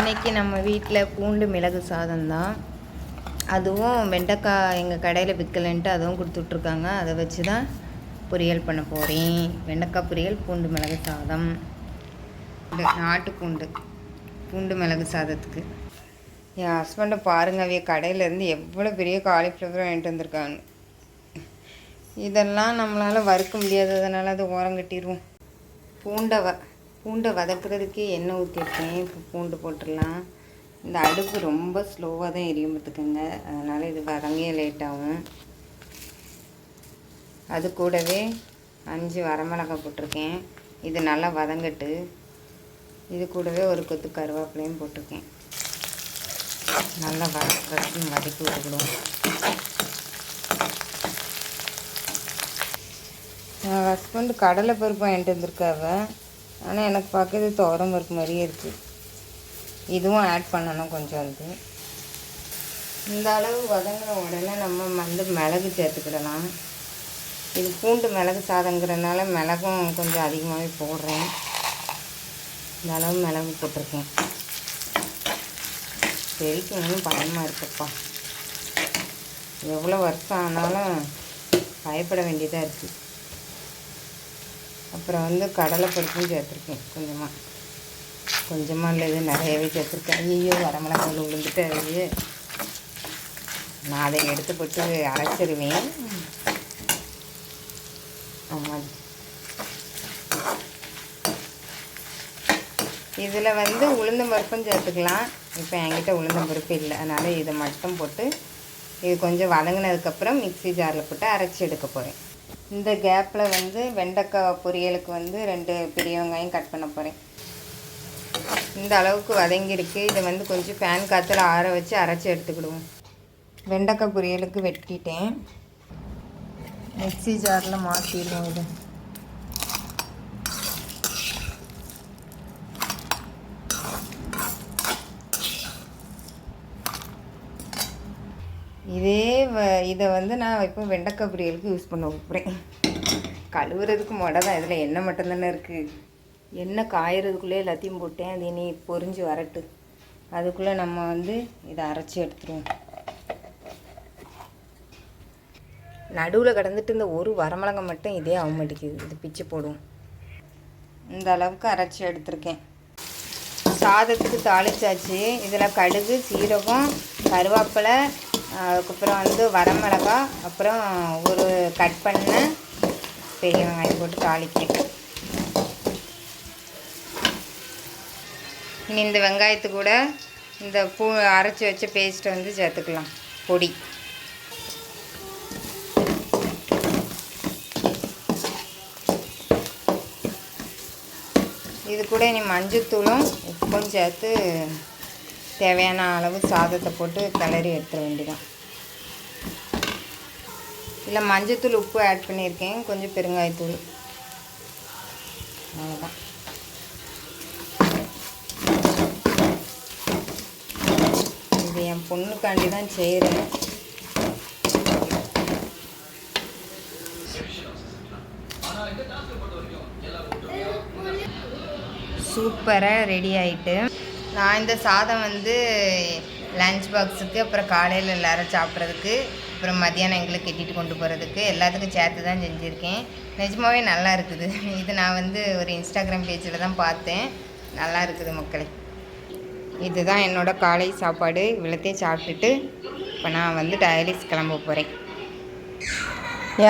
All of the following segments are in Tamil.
இன்றைக்கி நம்ம வீட்டில் பூண்டு மிளகு சாதம் தான். அதுவும் வெண்டைக்காய் எங்கள் கடையில் விற்கலன்ட்டு அதுவும் கொடுத்துட்ருக்காங்க. அதை வச்சு தான் பொரியல் பண்ண போகிறேன். வெண்டைக்காய் பொரியல், பூண்டு மிளகு சாதம், நாட்டு பூண்டு மிளகு சாதத்துக்கு. என் ஹஸ்பண்டை பாருங்க, அவைய கடையிலேருந்து எவ்வளோ பெரிய காலிஃப்ளவர் வாங்கிட்டு வந்திருக்காங்க. இதெல்லாம் நம்மளால் வறுக்க முடியாததுனால அதை ஓரம் கட்டிடுவோம். பூண்டை வதக்குறதுக்கே எண்ணெய் ஊற்றிருக்கேன். இப்போ பூண்டு போட்டுடலாம். இந்த அடுப்பு ரொம்ப ஸ்லோவாக தான் எரியும் பார்த்துக்கோங்க. அதனால் இது வதங்க லேட் ஆகும். அது கூடவே 5 வரமிளகாய் போட்டிருக்கேன். இது நல்லா வதங்கட்டு. இது கூடவே ஒரு கொத்து கருவேப்பிலையும் போட்டிருக்கேன். நல்லா வதக்கி விட்டுக்கிடுவோம். என் ஹஸ்பண்டு கடலை பருப்பு வாங்கிட்டு வந்திருக்காவ. ஆனால் எனக்கு பார்க்குறது துவரம் பருப்பு மாதிரியே இருக்குது. இதுவும் ஆட் பண்ணணும் கொஞ்சம். இந்த அளவு வதங்கின உடனே நம்ம மிளகு சேர்த்துக்கிடலாம். இது பூண்டு மிளகு சாதங்கிறதுனால மிளகும் கொஞ்சம் அதிகமாகவே போடுறேன். இந்த அளவு மிளகு போட்டிருக்கேன். பெருக்கணும்னு பயமாக இருக்குப்பா. எவ்வளோ வருஷம் ஆனாலும் பயப்பட வேண்டியதாக இருக்குது. அப்புறம் கடலைப்பருப்பும் சேர்த்துருக்கேன். கொஞ்சமாக இல்லை, இது நிறையவே சேர்த்துருக்கேன். ஐயோ, வரமிளகாய் விழுந்துட்டு அது நான் அதை எடுத்து போட்டு அரைச்சிடுவேன். ஆமாம், இதில் உளுந்தம் பருப்பும் சேர்த்துக்கலாம். இப்போ என்கிட்ட உளுந்தம் பருப்பு இல்லை, அதனால் இதை மட்டும் போட்டு இது கொஞ்சம் வதங்கினதுக்கப்புறம் மிக்ஸி ஜாரில் போட்டு அரைச்சி எடுக்க போகிறேன். இந்த கேப்பில் வெண்டைக்காய் பொரியலுக்கு 2 பெரிய வெங்காயம் கட் பண்ண போகிறேன். இந்த அளவுக்கு வதங்கியிருக்கு. இதை கொஞ்சம் ஃபேன் காற்றுல ஆற வச்சு அரைச்சி எடுத்துக்கிடுவோம். வெண்டைக்காய் பொரியலுக்கு வெட்டிட்டேன். மிக்ஸி ஜாரில் மாற்றிடுவோம். இதை நான் இப்போ வெண்டைக்காய் பொரியலுக்கு யூஸ் பண்ண போகிறேன். கழுவுறதுக்கு முடை தான். இதில் எண்ணெய் மட்டும்தானே இருக்குது. எண்ணெய் காயறதுக்குள்ளே எல்லாத்தையும் போட்டேன். அது இனி பொரிஞ்சு வரட்டு. அதுக்குள்ளே நம்ம இதை அரைச்சி எடுத்துருவோம். நடுவில் கிடந்துட்டு இந்த ஒரு வரமிளகாய் மட்டும் இதே ஆக மாட்டேங்குது. இது பிச்சு போடுவோம். இந்த அளவுக்கு அரைச்சி எடுத்துருக்கேன். சாதத்துக்கு தாளிச்சாச்சு. இதில் கடுகு, சீரகம், கருவேப்பிலை, அதுக்கப்புறம் வரமிளகாய், அப்புறம் ஒரு கட் பண்ண பெரிய வெங்காயம் போட்டு தாளிக்கேன். இனி இந்த வெங்காயத்து கூட இந்த அரைச்சி வச்ச பேஸ்ட்டை சேர்த்துக்கலாம். பொடி இது கூட இனி மஞ்சத்தூளும் உப்பும் சேர்த்து தேவையான அளவு சாதத்தை போட்டு கிளறி எடுத்துட வேண்டியதான். இல்லை, மஞ்சத்தூள் உப்பு ஆட் பண்ணியிருக்கேன், கொஞ்சம் பெருங்காயத்தூள், அவ்வளோதான். இது என் பொண்ணுக்காண்டி தான் செய்கிறேன். சூப்பராக ரெடி ஆகிட்டு. நான் இந்த சாதம் லஞ்ச் பாக்ஸுக்கு, அப்புறம் காலையில் எல்லோரும் சாப்பிட்றதுக்கு, அப்புறம் மத்தியானம் எங்களுக்கு கட்டிட்டு கொண்டு போகிறதுக்கு எல்லாத்துக்கும் சேர்த்து தான் செஞ்சுருக்கேன். நிஜமாகவே நல்லா இருக்குது. இது நான் ஒரு இன்ஸ்டாகிராம் பேஜில் தான் பார்த்தேன். நல்லா இருக்குது மக்களே. இதுதான் என்னோடய காலை சாப்பாடு. இவ்வளோத்தையும் சாப்பிட்டுட்டு இப்போ நான் டயலிஸ் கிளம்ப போகிறேன்.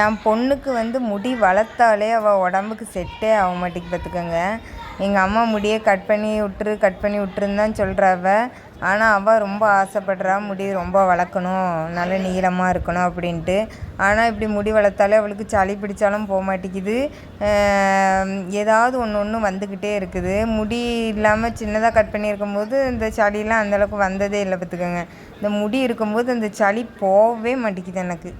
என் பொண்ணுக்கு முடி வளர்த்தாலே அவள் உடம்புக்கு செட்டே ஆக மாட்டேங்குது பார்த்துக்கோங்க. எங்கள் அம்மா முடியை கட் பண்ணி விட்டுருன்னு தான் சொல்கிறாவ. ஆனால் அவள் ரொம்ப ஆசைப்படுறா முடி ரொம்ப வளர்க்கணும், நல்ல நீளமாக இருக்கணும் அப்படின்ட்டு. ஆனால் இப்படி முடி வளர்த்தாலே அவளுக்கு சளி பிடிச்சாலும் போக மாட்டேங்குது. ஏதாவது ஒன்று வந்துக்கிட்டே இருக்குது. முடி இல்லாமல் சின்னதாக கட் பண்ணியிருக்கும் போது இந்த சளியெலாம் அந்தளவுக்கு வந்ததே இல்லை பார்த்துக்கோங்க. இந்த முடி இருக்கும்போது அந்த சளி போகவே மாட்டேங்குது. எனக்கு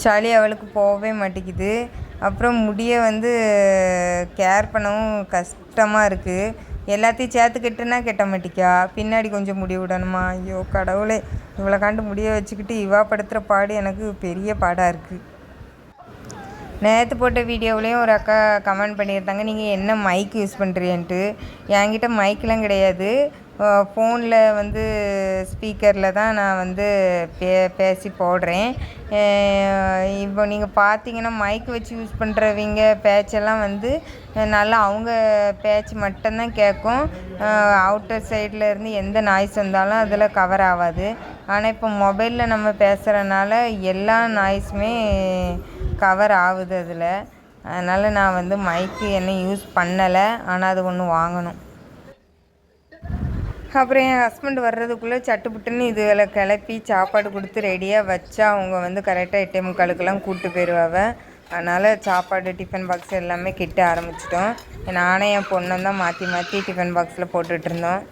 சளி அவளுக்கு போகவே மாட்டேங்குது. அப்புறம் முடியை கேர் பண்ணவும் கஷ்டமாக இருக்குது. எல்லாத்தையும் சேர்த்துக்கிட்டுனா கெட்ட மாட்டிக்கா, பின்னாடி கொஞ்சம் முடி விடணுமா. ஐயோ கடவுளே, இவ்வளோ காண்டு முடியை வச்சுக்கிட்டு இவா படுத்துகிற பாடு எனக்கு பெரிய பாடாக இருக்குது. நேற்று போட்ட வீடியோவிலையும் ஒரு அக்கா கமெண்ட் பண்ணியிருந்தாங்க, நீங்கள் என்ன மைக் யூஸ் பண்ணுறீன்ட்டு. என்கிட்ட மைக்கெலாம் கிடையாது. ஃபோனில் வந்து ஸ்பீக்கரில் தான் நான் வந்து பேசி போடுறேன். இப்போ நீங்கள் பார்த்தீங்கன்னா மைக் வச்சு யூஸ் பண்ணுறவங்க பேச்செல்லாம் வந்து நல்லா அவங்க பேச்சு மட்டும்தான் கேட்கும். அவுட்டர் சைடில் இருந்து எந்த நாய்ஸ் வந்தாலும் அதில் கவர் ஆகாது. ஆனால் இப்போ மொபைலில் நம்ம பேசுகிறனால எல்லா நாய்ஸுமே கவர் ஆகுது அதில். அதனால் நான் வந்து மைக்கு என்ன யூஸ் பண்ணலை. ஆனால் அது ஒன்று வாங்கணும். அப்புறம் என் ஹஸ்பண்ட் வர்றதுக்குள்ளே சட்டுப்புட்டுன்னு இதுகளை கிளப்பி சாப்பாடு கொடுத்து ரெடியாக வச்சா அவங்க வந்து கரெக்டாக 8:45 கூப்பிட்டு போயிடுவாங்க. அதனால் சாப்பாடு டிஃபன் பாக்ஸ் எல்லாமே கிட்ட ஆரம்பிச்சிட்டோம். நானே என் பொண்ணும் தான் மாற்றி மாற்றி டிஃபன் பாக்ஸில் போட்டுட்ருந்தோம்.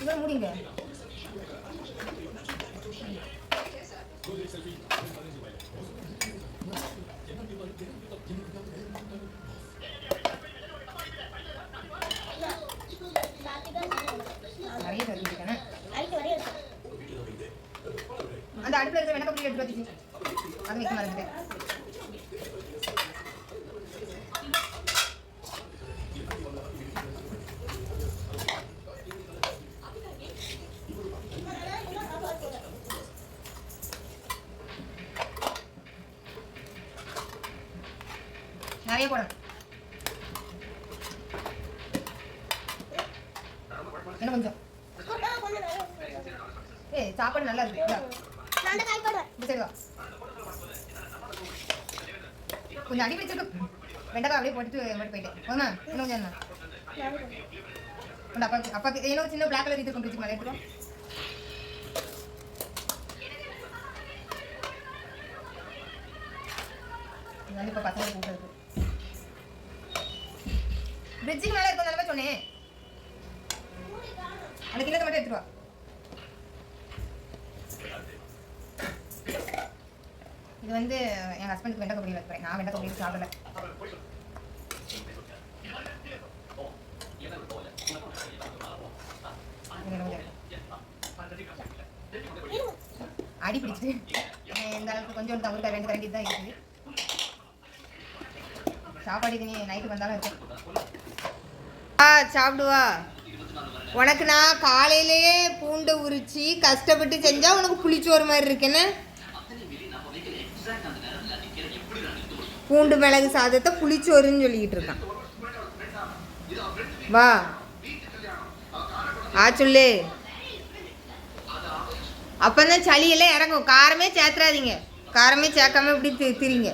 இவன் முடிங்க அந்த அடுப்பில் இருக்கிற வெண்ணெய் கப்பி எடுத்து வச்சுச்சு அது வைக்க மறந்துட்டேன். நிறைய போடணும். என்ன கொஞ்சம் சாப்பாடு நல்லா இருக்கு. கொஞ்சம் அடி பிடிச்சிருக்கு. வெண்டைக்காய் அப்படியே போட்டுட்டு போயிட்டேன். போதுமா? இன்னும் கொஞ்சம் என்ன அப்பாக்கு அப்பாக்கு ஏன்னா சின்ன பிளாக் கலர் இது கொண்டு வச்சுக்கலாம். எடுத்துக்கோ. இப்போ பசங்க கூப்பிட்டு பிரிட்ஜுக்கு மேலே இருக்கும் நிலமே சொன்னேன். அந்த கிலத்தை மட்டும் எடுத்துருவா. இது வந்து என் ஹஸ்பண்டுக்கு வெண்டைக்காய் பொரியல் வைக்கிறேன். நான் வெண்டைக்காய் பொரியல் சாப்பிடல. அடி பிடிச்சிட்டு இந்த அளவுக்கு கொஞ்சம் தவிர்க்க 2 கரண்டி தான் இருக்குது. சாப்பாடு நீ நைட்டு வந்தாலும் இருக்கு. சாப்பிடுவா. உனக்கு நான் காலையிலேயே பூண்டை உரிச்சு கஷ்டப்பட்டு செஞ்சா உனக்கு புளிச்சோறு மாதிரி இருக்குன்னு பூண்டு மிளகு சாதத்தை புளிச்சோறுன்னு சொல்லிக்கிட்டு இருக்கான். வா சொல்லு. அப்பந்தான் சளியெல்லாம் இறங்கும். காரமே சேர்த்துறாதீங்க. காரமே சேர்க்காம இப்படி திரிங்க.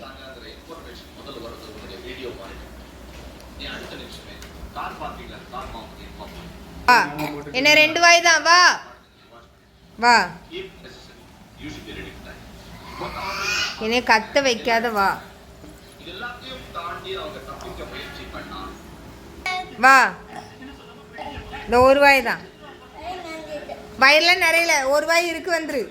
என்ன 2 வாய் தான். வா வா என்னை கத்த வைக்காத. வா வா. இந்த 1 வாய் தான். வயிறுலாம் நிறையல. 1 வாய் இருக்கு வந்துரு.